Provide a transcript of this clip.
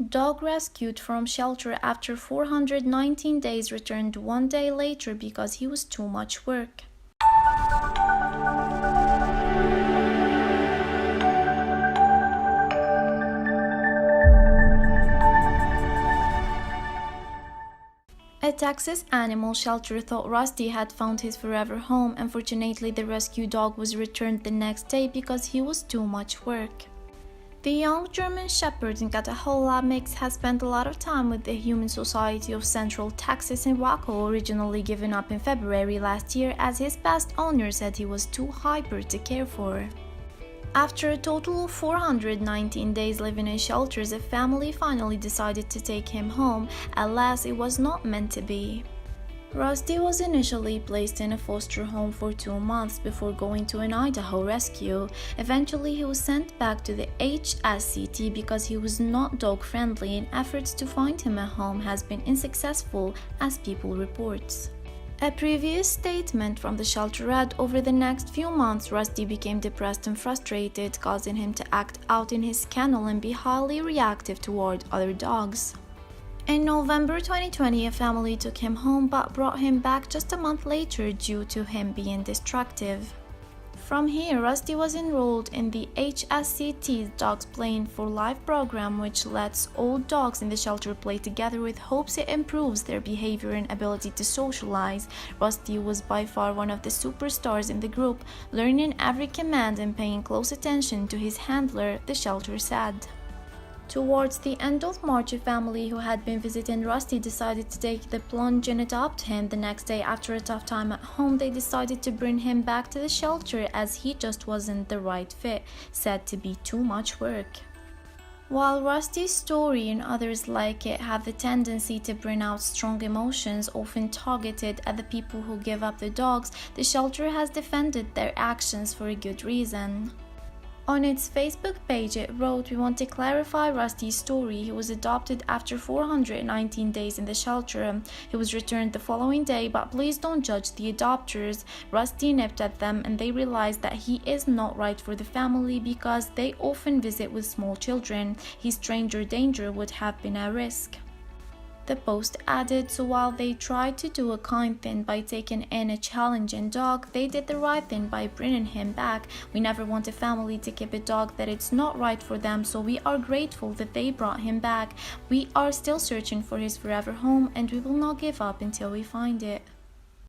Dog rescued from shelter after 419 days returned 1 day later because he was too much work. A Texas animal shelter thought Rusty had found his forever home. Unfortunately, the rescue dog was returned the next day because he was too much work. The young German Shepherd Catahoula mix has spent a lot of time with the Humane Society of Central Texas in Waco, originally given up in February last year as his past owner said he was too hyper to care for. After a total of 419 days living in shelters, the family finally decided to take him home. Alas, it was not meant to be. Rusty was initially placed in a foster home for 2 months before going to an Idaho rescue. Eventually, he was sent back to the HSCT because he was not dog-friendly, and efforts to find him a home has been unsuccessful, as People reports. A previous statement from the shelter read, "Over the next few months, Rusty became depressed and frustrated, causing him to act out in his kennel and be highly reactive toward other dogs." In November 2020, a family took him home but brought him back just a month later due to him being destructive. From here, Rusty was enrolled in the HSCT's Dogs Playing for Life program, which lets old dogs in the shelter play together with hopes it improves their behavior and ability to socialize. Rusty was by far one of the superstars in the group, learning every command and paying close attention to his handler, the shelter said. Towards the end of March, a family who had been visiting Rusty decided to take the plunge and adopt him. The next day, after a tough time at home, they decided to bring him back to the shelter as he just wasn't the right fit, said to be too much work. While Rusty's story and others like it have the tendency to bring out strong emotions, often targeted at the people who give up the dogs, the shelter has defended their actions for a good reason. On its Facebook page, it wrote, "We want to clarify Rusty's story. He was adopted after 419 days in the shelter. He was returned the following day, but please don't judge the adopters. Rusty nipped at them and they realized that he is not right for the family because they often visit with small children. His stranger danger would have been a risk." The post added, "So while they tried to do a kind thing by taking in a challenging dog, they did the right thing by bringing him back. We never want a family to keep a dog that it's not right for them, so we are grateful that they brought him back. We are still searching for his forever home and we will not give up until we find it."